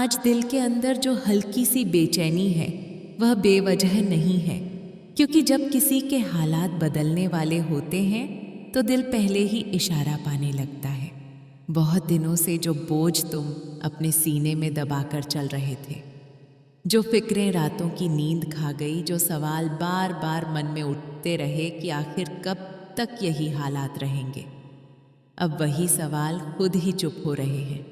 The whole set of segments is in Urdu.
آج دل کے اندر جو ہلکی سی بے چینی ہے وہ بے وجہ نہیں ہے، کیونکہ جب کسی کے حالات بدلنے والے ہوتے ہیں تو دل پہلے ہی اشارہ پانے لگتا ہے۔ بہت دنوں سے جو بوجھ تم اپنے سینے میں دبا کر چل رہے تھے، جو فکریں راتوں کی نیند کھا گئی، جو سوال بار بار من میں اٹھتے رہے کہ آخر کب تک یہی حالات رہیں گے، اب وہی سوال خود ہی چپ ہو رہے ہیں،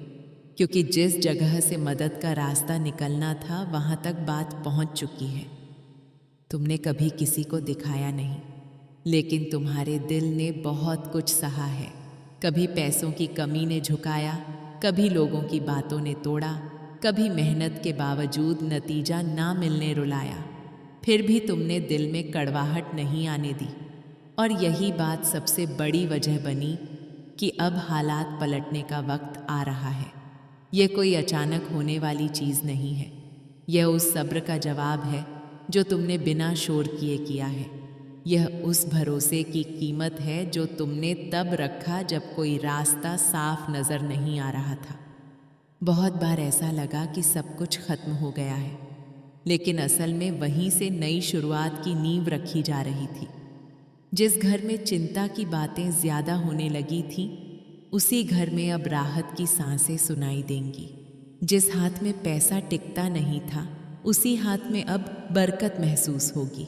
کیونکہ جس جگہ سے مدد کا راستہ نکلنا تھا وہاں تک بات پہنچ چکی ہے۔ تم نے کبھی کسی کو دکھایا نہیں، لیکن تمہارے دل نے بہت کچھ سہا ہے۔ کبھی پیسوں کی کمی نے جھکایا، کبھی لوگوں کی باتوں نے توڑا، کبھی محنت کے باوجود نتیجہ نہ ملنے رلایا، پھر بھی تم نے دل میں کڑواہٹ نہیں آنے دی، اور یہی بات سب سے بڑی وجہ بنی کہ اب حالات پلٹنے کا وقت آ رہا ہے۔ یہ کوئی اچانک ہونے والی چیز نہیں ہے، یہ اس صبر کا جواب ہے جو تم نے بنا شور کیے کیا ہے۔ یہ اس بھروسے کی قیمت ہے جو تم نے تب رکھا جب کوئی راستہ صاف نظر نہیں آ رہا تھا۔ بہت بار ایسا لگا کہ سب کچھ ختم ہو گیا ہے، لیکن اصل میں وہیں سے نئی شروعات کی نیو رکھی جا رہی تھی۔ جس گھر میں چنتا کی باتیں زیادہ ہونے لگی تھیں، اسی گھر میں اب راحت کی سانسیں سنائی دیں گی۔ جس ہاتھ میں پیسہ ٹکتا نہیں تھا، اسی ہاتھ میں اب برکت محسوس ہوگی۔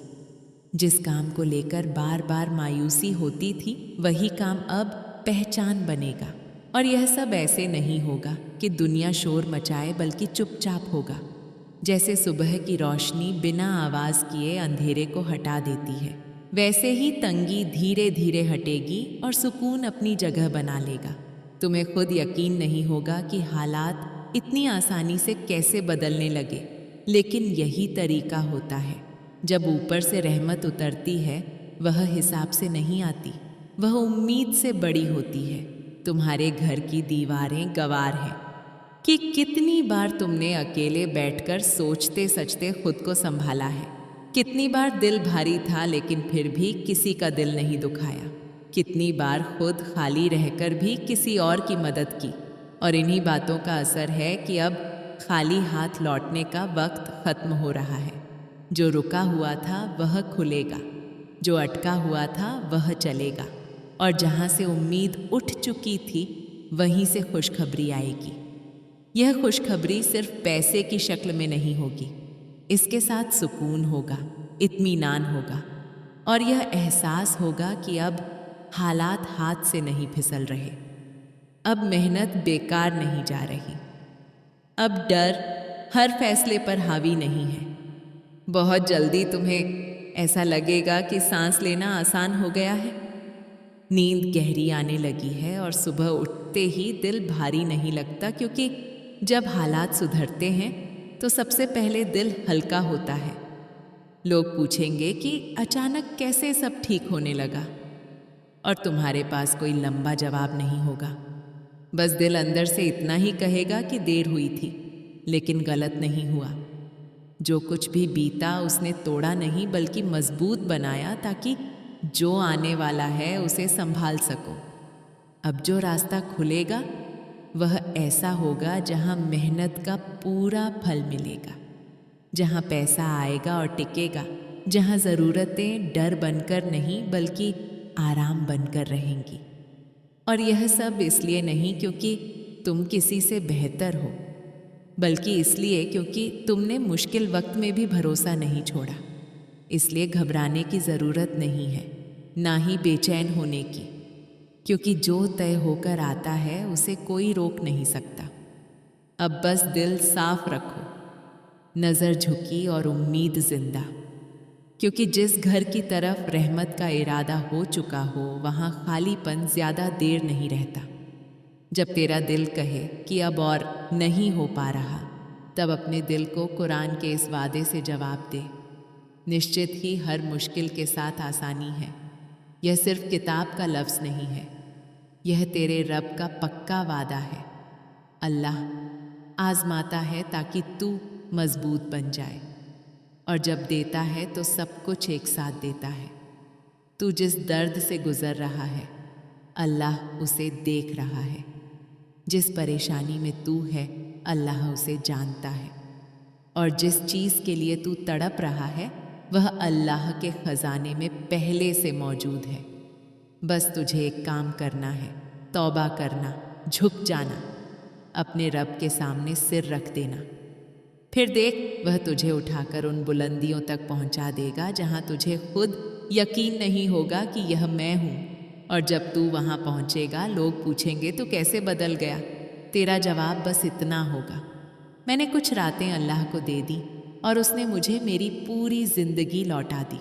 جس کام کو لے کر بار بار مایوسی ہوتی تھی، وہی کام اب پہچان بنے گا۔ اور یہ سب ایسے نہیں ہوگا کہ دنیا شور مچائے، بلکہ چپ چاپ ہوگا، جیسے صبح کی روشنی بنا آواز کیے اندھیرے کو ہٹا دیتی ہے، ویسے ہی تنگی دھیرے دھیرے ہٹے گی اور سکون اپنی جگہ بنا لے گا۔ تمہیں خود یقین نہیں ہوگا کہ حالات اتنی آسانی سے کیسے بدلنے لگے، لیکن یہی طریقہ ہوتا ہے۔ جب اوپر سے رحمت اترتی ہے، وہ حساب سے نہیں آتی، وہ امید سے بڑی ہوتی ہے۔ تمہارے گھر کی دیواریں گوار ہیں کہ کتنی بار تم نے اکیلے بیٹھ کر سوچتے سچتے خود کو سنبھالا ہے، کتنی بار دل بھاری تھا لیکن پھر بھی کسی کا دل نہیں دکھایا، کتنی بار خود خالی رہ کر بھی کسی اور کی مدد کی۔ اور انہی باتوں کا اثر ہے کہ اب خالی ہاتھ لوٹنے کا وقت ختم ہو رہا ہے۔ جو رکا ہوا تھا وہ کھلے گا، جو اٹکا ہوا تھا وہ چلے گا، اور جہاں سے امید اٹھ چکی تھی وہیں سے خوشخبری آئے گی۔ یہ خوشخبری صرف پیسے کی شکل میں نہیں ہوگی، اس کے ساتھ سکون ہوگا، اطمینان ہوگا، اور یہ احساس ہوگا کہ اب حالات ہاتھ سے نہیں پھسل رہے، اب محنت بیکار نہیں جا رہی، اب ڈر ہر فیصلے پر حاوی نہیں ہے۔ بہت جلدی تمہیں ایسا لگے گا کہ سانس لینا آسان ہو گیا ہے، نیند گہری آنے لگی ہے، اور صبح اٹھتے ہی دل بھاری نہیں لگتا، کیونکہ جب حالات سدھرتے ہیں تو سب سے پہلے دل ہلکا ہوتا ہے۔ لوگ پوچھیں گے کہ اچانک کیسے سب ٹھیک ہونے لگا، اور تمہارے پاس کوئی لمبا جواب نہیں ہوگا، بس دل اندر سے اتنا ہی کہے گا کہ دیر ہوئی تھی، لیکن غلط نہیں ہوا۔ جو کچھ بھی بیتا اس نے توڑا نہیں بلکہ مضبوط بنایا، تاکہ جو آنے والا ہے اسے سنبھال سکو۔ اب جو راستہ کھلے گا وہ ایسا ہوگا جہاں محنت کا پورا پھل ملے گا، جہاں پیسہ آئے گا اور ٹکے گا، جہاں ضرورتیں ڈر بن کر نہیں بلکہ آرام بن کر رہیں گی۔ اور یہ سب اس لیے نہیں کیونکہ تم کسی سے بہتر ہو، بلکہ اس لیے کیونکہ تم نے مشکل وقت میں بھی بھروسہ نہیں چھوڑا۔ اس لیے گھبرانے کی ضرورت نہیں ہے، نہ ہی بے چین ہونے کی، کیونکہ جو طے ہو کر آتا ہے اسے کوئی روک نہیں سکتا۔ اب بس دل صاف رکھو، نظر جھکی اور امید زندہ، کیونکہ جس گھر کی طرف رحمت کا ارادہ ہو چکا ہو وہاں خالی پن زیادہ دیر نہیں رہتا۔ جب تیرا دل کہے کہ اب اور نہیں ہو پا رہا، تب اپنے دل کو قرآن کے اس وعدے سے جواب دے، نشچت ہی ہر مشکل کے ساتھ آسانی ہے۔ یہ صرف کتاب کا لفظ نہیں ہے، یہ تیرے رب کا پکا وعدہ ہے۔ اللہ آزماتا ہے تاکہ تو مضبوط بن جائے، اور جب دیتا ہے تو سب کچھ ایک ساتھ دیتا ہے۔ تو جس درد سے گزر رہا ہے، اللہ اسے دیکھ رہا ہے۔ جس پریشانی میں تو ہے، اللہ اسے جانتا ہے، اور جس چیز کے لیے تو تڑپ رہا ہے وہ اللہ کے خزانے میں پہلے سے موجود ہے۔ بس تجھے ایک کام کرنا ہے، توبہ کرنا، جھک جانا، اپنے رب کے سامنے سر رکھ دینا۔ پھر دیکھ وہ تجھے اٹھا کر ان بلندیوں تک پہنچا دے گا جہاں تجھے خود یقین نہیں ہوگا کہ یہ میں ہوں۔ اور جب تو وہاں پہنچے گا لوگ پوچھیں گے تو کیسے بدل گیا؟ تیرا جواب بس اتنا ہوگا، میں نے کچھ راتیں اللہ کو دے دی اور اس نے مجھے میری پوری زندگی لوٹا دی۔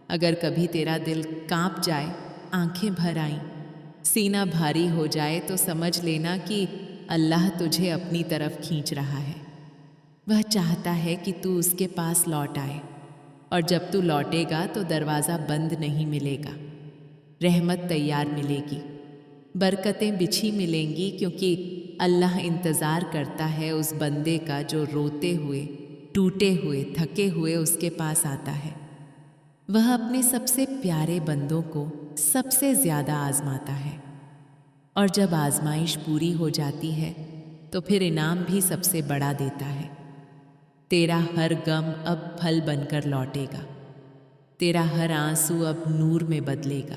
اگر کبھی تیرا دل کانپ جائے، آنکھیں بھر آئیں، سینہ بھاری ہو جائے تو سمجھ لینا کہ اللہ تجھے اپنی طرف کھینچ رہا ہے۔ وہ چاہتا ہے کہ تو اس کے پاس لوٹ آئے، اور جب تو لوٹے گا تو دروازہ بند نہیں ملے گا، رحمت تیار ملے گی، برکتیں بچھی ملیں گی، کیونکہ اللہ انتظار کرتا ہے اس بندے کا جو روتے ہوئے، ٹوٹے ہوئے، تھکے ہوئے اس کے پاس آتا ہے۔ وہ اپنے سب سے پیارے بندوں کو سب سے زیادہ آزماتا ہے، اور جب آزمائش پوری ہو جاتی ہے تو پھر انعام بھی سب سے بڑا دیتا ہے۔ تیرا ہر غم اب پھل بن کر لوٹے گا، تیرا ہر آنسو اب نور میں بدلے گا۔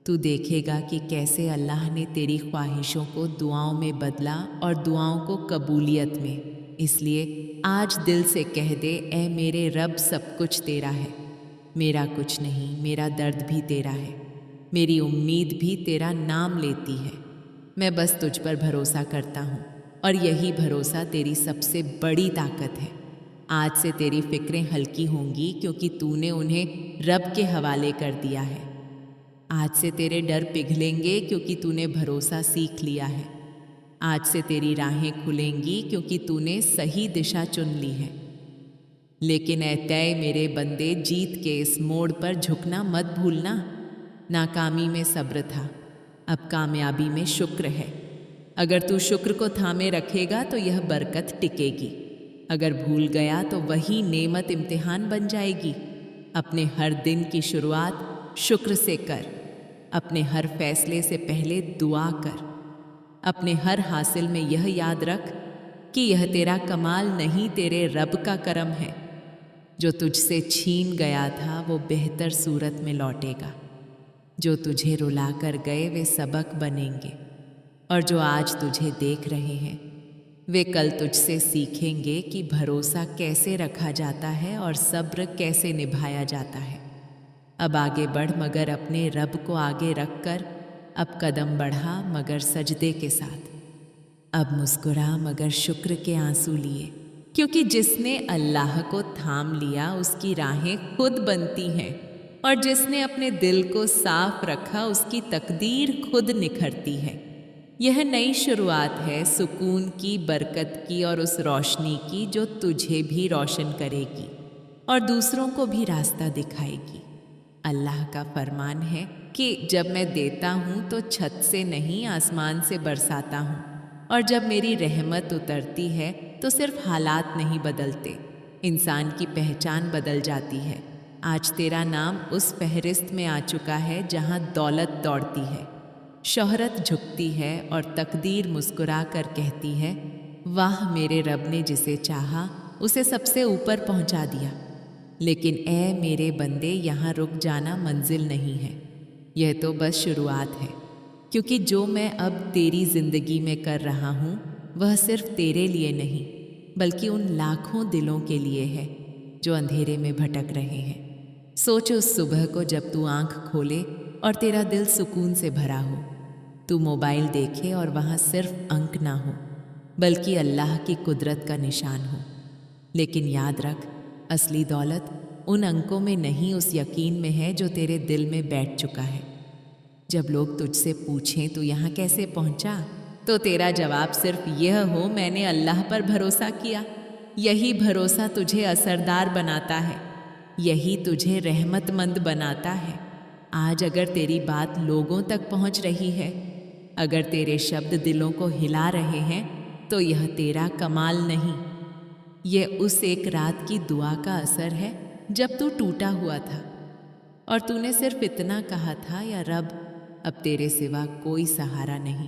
تو دیکھے گا کہ کیسے اللہ نے تیری خواہشوں کو دعاؤں میں بدلا اور دعاؤں کو قبولیت میں۔ اس لیے آج دل سے کہہ دے، اے میرے رب، سب کچھ تیرا ہے، میرا کچھ نہیں، میرا درد بھی تیرا ہے، میری امید بھی تیرا نام لیتی ہے، میں بس تجھ پر بھروسہ کرتا ہوں، اور یہی بھروسہ تیری سب سے بڑی طاقت ہے۔ آج سے تیری فکریں ہلکی ہوں گی کیونکہ تو نے انہیں رب کے حوالے کر دیا ہے۔ آج سے تیرے ڈر پگھلیں گے کیونکہ تو نے بھروسہ سیکھ لیا ہے۔ آج سے تیری راہیں کھلیں گی کیونکہ تو نے صحیح دشا چن لی ہے۔ لیکن اے تے میرے بندے، جیت کے اس موڑ پر جھکنا مت بھولنا۔ ناکامی میں صبر تھا، اب کامیابی میں شکر ہے۔ اگر تو شکر کو تھامے رکھے گا تو یہ برکت ٹکے گی، اگر بھول گیا تو وہی نعمت امتحان بن جائے گی۔ اپنے ہر دن کی شروعات شکر سے کر، اپنے ہر فیصلے سے پہلے دعا کر، اپنے ہر حاصل میں یہ یاد رکھ کہ یہ تیرا کمال نہیں، تیرے رب کا کرم ہے۔ جو تجھ سے چھین گیا تھا وہ بہتر صورت میں لوٹے گا، جو تجھے رلا کر گئے وہ سبق بنیں گے، اور جو آج تجھے دیکھ رہے ہیں وہ کل تجھ سے سیکھیں گے کہ بھروسہ کیسے رکھا جاتا ہے اور صبر کیسے نبھایا جاتا ہے۔ اب آگے بڑھ مگر اپنے رب کو آگے رکھ کر، اب قدم بڑھا مگر سجدے کے ساتھ، اب مسکرا مگر شکر کے آنسو لیے، کیونکہ جس نے اللہ کو تھام لیا اس کی راہیں خود بنتی ہیں، اور جس نے اپنے دل کو صاف رکھا اس کی تقدیر خود نکھرتی ہے۔ یہ نئی شروعات ہے سکون کی، برکت کی، اور اس روشنی کی جو تجھے بھی روشن کرے گی اور دوسروں کو بھی راستہ دکھائے گی۔ اللہ کا فرمان ہے کہ جب میں دیتا ہوں تو چھت سے نہیں آسمان سے برساتا ہوں، اور جب میری رحمت اترتی ہے تو صرف حالات نہیں بدلتے، انسان کی پہچان بدل جاتی ہے۔ آج تیرا نام اس فہرست میں آ چکا ہے جہاں دولت دوڑتی ہے، شہرت جھکتی ہے، اور تقدیر مسکرا کر کہتی ہے، واہ میرے رب نے جسے چاہا اسے سب سے اوپر پہنچا دیا۔ لیکن اے میرے بندے، یہاں رک جانا منزل نہیں ہے، یہ تو بس شروعات ہے، کیونکہ جو میں اب تیری زندگی میں کر رہا ہوں وہ صرف تیرے لیے نہیں بلکہ ان لاکھوں دلوں کے لیے ہے جو اندھیرے میں بھٹک رہے ہیں۔ سوچ اس صبح کو جب تو آنکھ کھولے اور تیرا دل سکون سے بھرا ہو، تو موبائل دیکھے اور وہاں صرف انک نہ ہو بلکہ اللہ کی قدرت کا نشان ہو۔ لیکن یاد رکھ، اصلی دولت ان انکوں میں نہیں، اس یقین میں ہے جو تیرے دل میں بیٹھ چکا ہے۔ جب لوگ تجھ سے پوچھیں تو یہاں کیسے پہنچا، تو تیرا جواب صرف یہ ہو، میں نے اللہ پر بھروسہ کیا۔ یہی بھروسہ تجھے اثردار بناتا ہے، یہی تجھے رحمت مند بناتا ہے۔ آج اگر تیری بات لوگوں تک پہنچ رہی ہے، اگر تیرے شبد دلوں کو ہلا رہے ہیں، تو یہ تیرا کمال نہیں، یہ اس ایک رات کی دعا کا اثر ہے جب تو ٹوٹا ہوا تھا اور تو نے صرف اتنا کہا تھا، یا رب اب تیرے سوا کوئی سہارا نہیں۔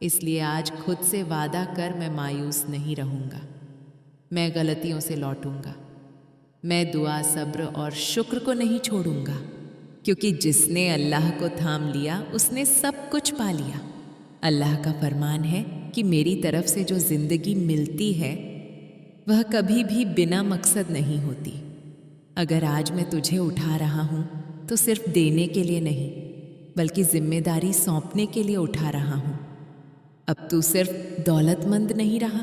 اس لیے آج خود سے وعدہ کر میں مایوس نہیں رہوں گا، میں غلطیوں سے لوٹوں گا، میں دعا، صبر اور شکر کو نہیں چھوڑوں گا، کیونکہ جس نے اللہ کو تھام لیا اس نے سب کچھ پا لیا۔ اللہ کا فرمان ہے کہ میری طرف سے جو زندگی ملتی ہے وہ کبھی بھی بنا مقصد نہیں ہوتی۔ اگر آج میں تجھے اٹھا رہا ہوں تو صرف دینے کے لیے نہیں بلکہ ذمہ داری سونپنے کے لیے اٹھا رہا ہوں۔ اب تو صرف دولت مند نہیں رہا،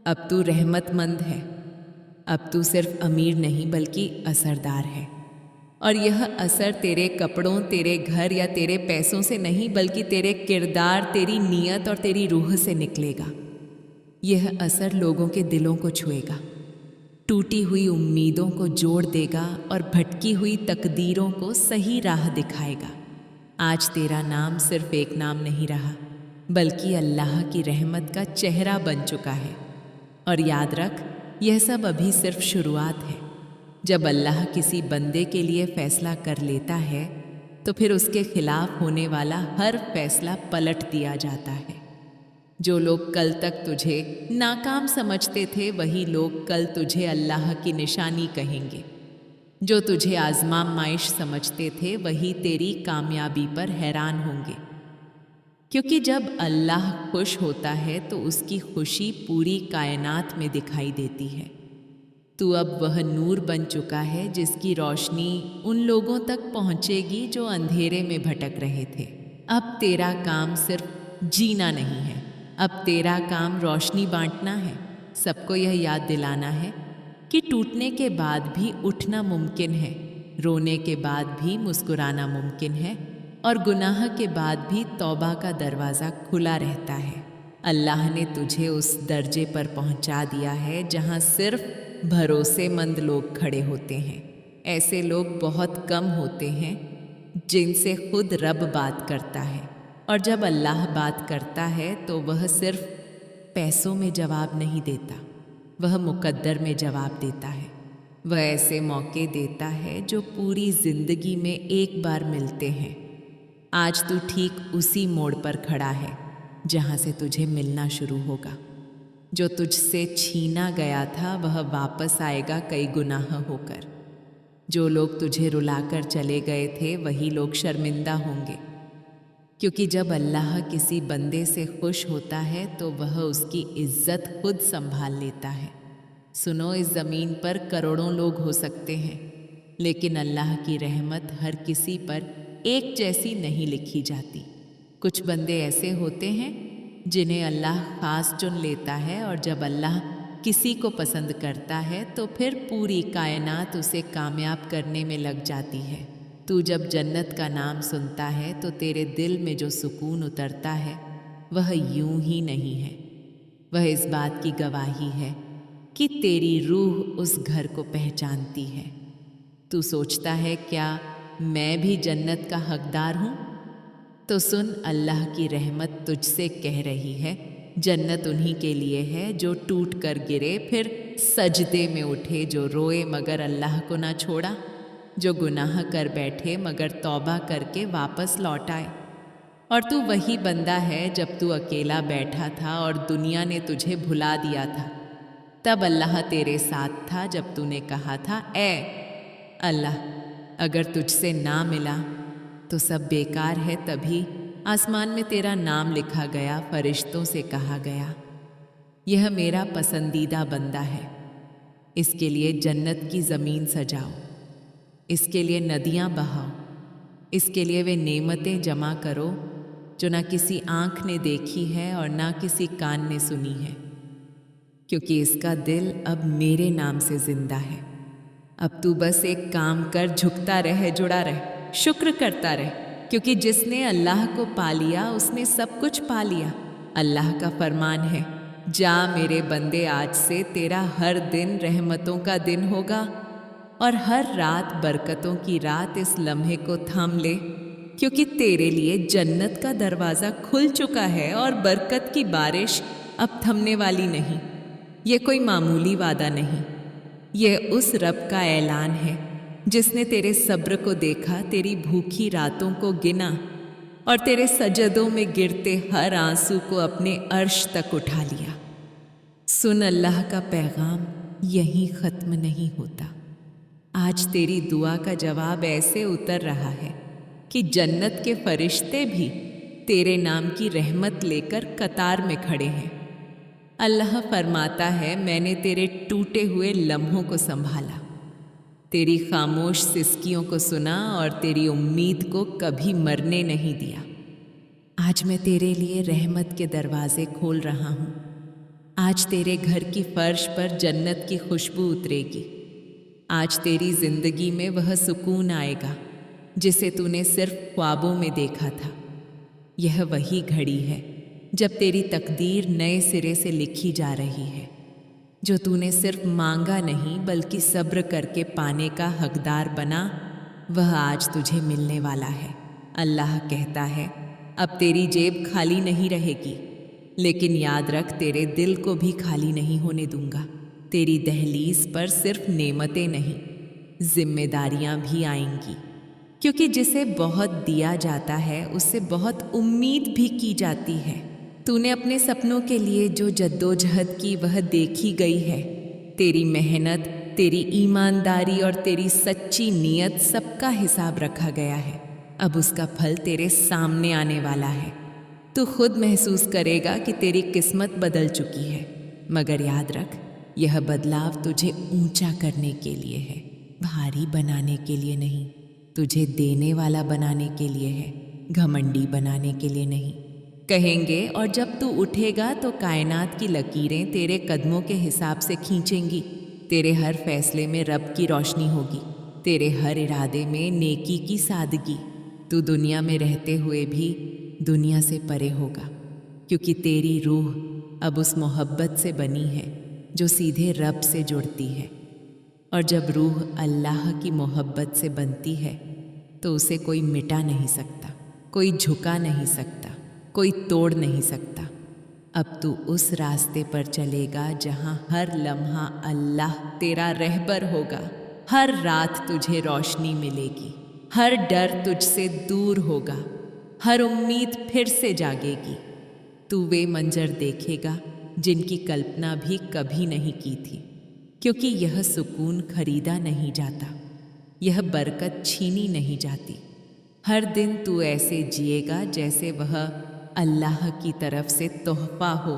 اب تو رحمت مند ہے، اب تو صرف امیر نہیں بلکہ اثردار ہے، اور یہ اثر تیرے کپڑوں، تیرے گھر یا تیرے پیسوں سے نہیں بلکہ تیرے کردار، تیری نیت اور تیری روح سے نکلے گا۔ یہ اثر لوگوں کے دلوں کو چھوئے گا، ٹوٹی ہوئی امیدوں کو جوڑ دے گا اور بھٹکی ہوئی تقدیروں کو صحیح راہ دکھائے گا۔ آج تیرا نام صرف ایک نام نہیں رہا بلکہ اللہ کی رحمت کا چہرہ بن چکا ہے، اور یاد رکھ یہ سب ابھی صرف شروعات ہے۔ جب اللہ کسی بندے کے لیے فیصلہ کر لیتا ہے تو پھر اس کے خلاف ہونے والا ہر فیصلہ پلٹ دیا جاتا ہے۔ جو لوگ کل تک تجھے ناکام سمجھتے تھے وہی لوگ کل تجھے اللہ کی نشانی کہیں گے۔ جو تجھے آزمائش سمجھتے تھے وہی تیری کامیابی پر حیران ہوں گے، کیونکہ جب اللہ خوش ہوتا ہے تو اس کی خوشی پوری کائنات میں دکھائی دیتی ہے۔ تو اب وہ نور بن چکا ہے جس کی روشنی ان لوگوں تک پہنچے گی جو اندھیرے میں بھٹک رہے تھے۔ اب تیرا کام صرف جینا نہیں ہے، اب تیرا کام روشنی بانٹنا ہے۔ سب کو یہ یاد دلانا ہے کہ ٹوٹنے کے بعد بھی اٹھنا ممکن ہے، رونے کے بعد بھی مسکرانا ممکن ہے، اور گناہ کے بعد بھی توبہ کا دروازہ کھلا رہتا ہے۔ اللہ نے تجھے اس درجے پر پہنچا دیا ہے جہاں صرف بھروسے مند لوگ کھڑے ہوتے ہیں۔ ایسے لوگ بہت کم ہوتے ہیں جن سے خود رب بات کرتا ہے، اور جب اللہ بات کرتا ہے تو وہ صرف پیسوں میں جواب نہیں دیتا، وہ مقدر میں جواب دیتا ہے۔ وہ ایسے موقع دیتا ہے جو پوری زندگی میں ایک بار ملتے ہیں۔ آج تو ٹھیک اسی موڑ پر کھڑا ہے جہاں سے تجھے ملنا شروع ہوگا۔ جو تجھ سے چھینا گیا تھا وہ واپس آئے گا کئی گناہ ہو کر۔ جو لوگ تجھے رلا کر چلے گئے تھے وہی لوگ شرمندہ ہوں گے، کیونکہ جب اللہ کسی بندے سے خوش ہوتا ہے تو وہ اس کی عزت خود سنبھال لیتا ہے۔ سنو، اس زمین پر کروڑوں لوگ ہو سکتے ہیں لیکن اللہ کی رحمت ہر کسی پر ایک جیسی نہیں لکھی جاتی۔ کچھ بندے ایسے ہوتے ہیں جنہیں اللہ خاص چن لیتا ہے، اور جب اللہ کسی کو پسند کرتا ہے تو پھر پوری کائنات اسے کامیاب کرنے میں لگ جاتی ہے۔ تو جب جنت کا نام سنتا ہے تو تیرے دل میں جو سکون اترتا ہے وہ یوں ہی نہیں ہے، وہ اس بات کی گواہی ہے کہ تیری روح اس گھر کو پہچانتی ہے۔ تو سوچتا ہے کیا میں بھی جنت کا حقدار ہوں؟ تو سن، اللہ کی رحمت تجھ سے کہہ رہی ہے، جنت انہی کے لیے ہے جو ٹوٹ کر گرے پھر سجدے میں اٹھے، جو روئے مگر اللہ کو نہ چھوڑا، جو گناہ کر بیٹھے مگر توبہ کر کے واپس لوٹ آئے۔ اور تو وہی بندہ ہے جب تو اکیلا بیٹھا تھا اور دنیا نے تجھے بھلا دیا تھا، تب اللہ تیرے ساتھ تھا جب تو نے کہا تھا اے اللہ اگر تجھ سے نہ ملا تو سب بیکار ہے۔ تبھی آسمان میں تیرا نام لکھا گیا، فرشتوں سے کہا گیا یہ میرا پسندیدہ بندہ ہے، اس کے لیے جنت کی زمین سجاؤ، اس کے لیے ندیاں بہاؤ، اس کے لیے وہ نعمتیں جمع کرو جو نہ کسی آنکھ نے دیکھی ہے اور نہ کسی کان نے سنی ہے، کیونکہ اس کا دل اب میرے نام سے زندہ ہے۔ اب تو بس ایک کام کر، جھکتا رہ، جڑا رہ، شکر کرتا رہ، کیونکہ جس نے اللہ کو پا لیا اس نے سب کچھ پا لیا۔ اللہ کا فرمان ہے، جا میرے بندے، آج سے تیرا ہر دن رحمتوں کا دن ہوگا اور ہر رات برکتوں کی رات۔ اس لمحے کو تھام لے، کیونکہ تیرے لیے جنت کا دروازہ کھل چکا ہے اور برکت کی بارش اب تھمنے والی نہیں۔ یہ کوئی معمولی وعدہ نہیں، یہ اس رب کا اعلان ہے جس نے تیرے صبر کو دیکھا، تیری بھوکی راتوں کو گنا، اور تیرے سجدوں میں گرتے ہر آنسو کو اپنے عرش تک اٹھا لیا۔ سن، اللہ کا پیغام یہیں ختم نہیں ہوتا۔ آج تیری دعا کا جواب ایسے اتر رہا ہے کہ جنت کے فرشتے بھی تیرے نام کی رحمت لے کر قطار میں کھڑے ہیں۔ اللہ فرماتا ہے، میں نے تیرے ٹوٹے ہوئے لمحوں کو سنبھالا، تیری خاموش سسکیوں کو سنا اور تیری امید کو کبھی مرنے نہیں دیا۔ آج میں تیرے لیے رحمت کے دروازے کھول رہا ہوں۔ آج تیرے گھر کی فرش پر جنت کی خوشبو اترے گی۔ آج تیری زندگی میں وہ سکون آئے گا جسے تو نے صرف خوابوں میں دیکھا تھا۔ یہ وہی گھڑی ہے جب تیری تقدیر نئے سرے سے لکھی جا رہی ہے۔ جو تو نے صرف مانگا نہیں بلکہ صبر کر کے پانے کا حقدار بنا، وہ آج تجھے ملنے والا ہے۔ اللہ کہتا ہے، اب تیری جیب خالی نہیں رہے گی، لیکن یاد رکھ، تیرے دل کو بھی خالی نہیں ہونے دوں گا۔ تیری دہلیز پر صرف نعمتیں نہیں، ذمہ داریاں بھی آئیں گی، کیونکہ جسے بہت دیا جاتا ہے اس سے بہت امید بھی کی جاتی ہے۔ تو نے اپنے سپنوں کے لیے جو جدوجہد کی وہ دیکھی گئی ہے۔ تیری محنت، تیری ایمانداری اور تیری سچی نیت سب کا حساب رکھا گیا ہے۔ اب اس کا پھل تیرے سامنے آنے والا ہے۔ تو خود محسوس کرے گا کہ تیری قسمت بدل چکی ہے، مگر یاد رکھ، یہ بدلاؤ تجھے اونچا کرنے کے لیے ہے، بھاری بنانے کے لیے نہیں۔ تجھے دینے والا بنانے کے لیے ہے، گھمنڈی بنانے کے لیے نہیں۔ کہیں گے، اور جب تو اٹھے گا تو کائنات کی لکیریں تیرے قدموں کے حساب سے کھینچیں گی۔ تیرے ہر فیصلے میں رب کی روشنی ہوگی، تیرے ہر ارادے میں نیکی کی سادگی۔ تو دنیا میں رہتے ہوئے بھی دنیا سے پرے ہوگا، کیونکہ تیری روح اب اس محبت سے بنی ہے جو سیدھے رب سے جڑتی ہے۔ اور جب روح اللہ کی محبت سے بنتی ہے تو اسے کوئی مٹا نہیں سکتا، کوئی جھکا نہیں سکتا، کوئی توڑ نہیں سکتا۔ اب تو اس راستے پر چلے گا جہاں ہر لمحہ اللہ تیرا رہبر ہوگا۔ ہر رات تجھے روشنی ملے گی، ہر ڈر تجھ سے دور ہوگا، ہر امید پھر سے جاگے گی۔ تو وہ منظر دیکھے گا جن کی کلپنا بھی کبھی نہیں کی تھی، کیونکہ یہ سکون خریدا نہیں جاتا، یہ برکت چھینی نہیں جاتی۔ ہر دن تو ایسے جیے گا جیسے وہ اللہ کی طرف سے تحفہ ہو۔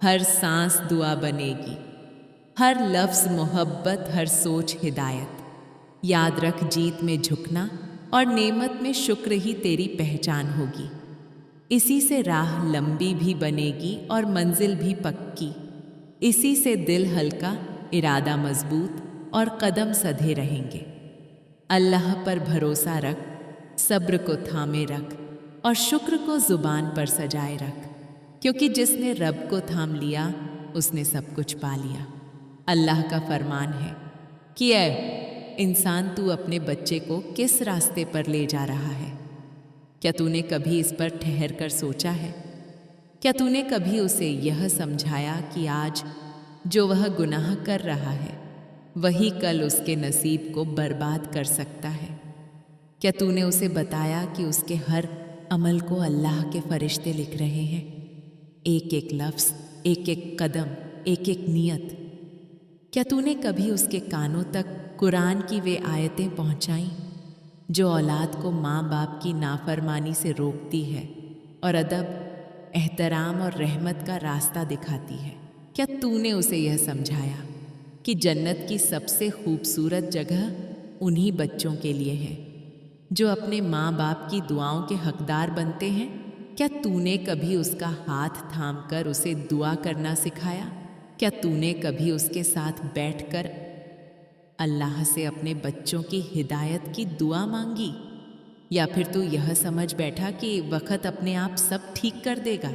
ہر سانس دعا بنے گی، ہر لفظ محبت، ہر سوچ ہدایت۔ یاد رکھ، جیت میں جھکنا اور نعمت میں شکر ہی تیری پہچان ہوگی۔ اسی سے راہ لمبی بھی بنے گی اور منزل بھی پکی۔ اسی سے دل ہلکا، ارادہ مضبوط اور قدم سدھے رہیں گے۔ اللہ پر بھروسہ رکھ، صبر کو تھامے رکھ اور شکر کو زبان پر سجائے رکھ، کیونکہ جس نے رب کو تھام لیا اس نے سب کچھ پا لیا۔ اللہ کا فرمان ہے کہ اے انسان، تو اپنے بچے کو کس راستے پر لے جا رہا ہے؟ کیا تو نے کبھی اس پر ٹھہر کر سوچا ہے؟ کیا تو نے کبھی اسے یہ سمجھایا کہ آج جو وہ گناہ کر رہا ہے وہی کل اس کے نصیب کو برباد کر سکتا ہے؟ کیا تو نے اسے بتایا کہ اس کے ہر عمل کو اللہ کے فرشتے لکھ رہے ہیں؟ ایک ایک لفظ، ایک ایک قدم، ایک ایک نیت۔ کیا تو نے کبھی اس کے کانوں تک قرآن کی وہ آیتیں پہنچائیں جو اولاد کو ماں باپ کی نافرمانی سے روکتی ہے اور ادب، احترام اور رحمت کا راستہ دکھاتی ہے؟ کیا تو نے اسے یہ سمجھایا کہ جنت کی سب سے خوبصورت جگہ انہی بچوں کے لیے ہے جو اپنے ماں باپ کی دعاؤں کے حقدار بنتے ہیں؟ کیا تو نے کبھی اس کا ہاتھ تھام کر اسے دعا کرنا سکھایا؟ کیا تو نے کبھی اس کے ساتھ بیٹھ کر اللہ سے اپنے بچوں کی ہدایت کی دعا مانگی؟ یا پھر تو یہ سمجھ بیٹھا کہ وقت اپنے آپ سب ٹھیک کر دے گا؟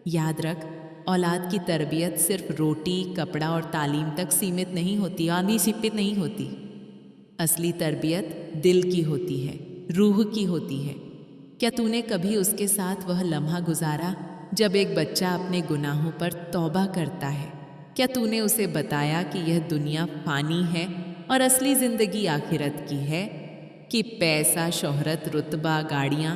یاد رکھ، اولاد کی تربیت صرف روٹی، کپڑا اور تعلیم تک سیمت نہیں ہوتی، آدھی سپت نہیں ہوتی۔ اصلی تربیت دل کی ہوتی ہے، روح کی ہوتی ہے۔ کیا تو نے کبھی اس کے ساتھ وہ لمحہ گزارا جب ایک بچہ اپنے گناہوں پر توبہ کرتا ہے؟ کیا تو نے اسے بتایا کہ یہ دنیا فانی ہے اور اصلی زندگی آخرت کی ہے؟ کہ پیسہ، شہرت، رتبہ، گاڑیاں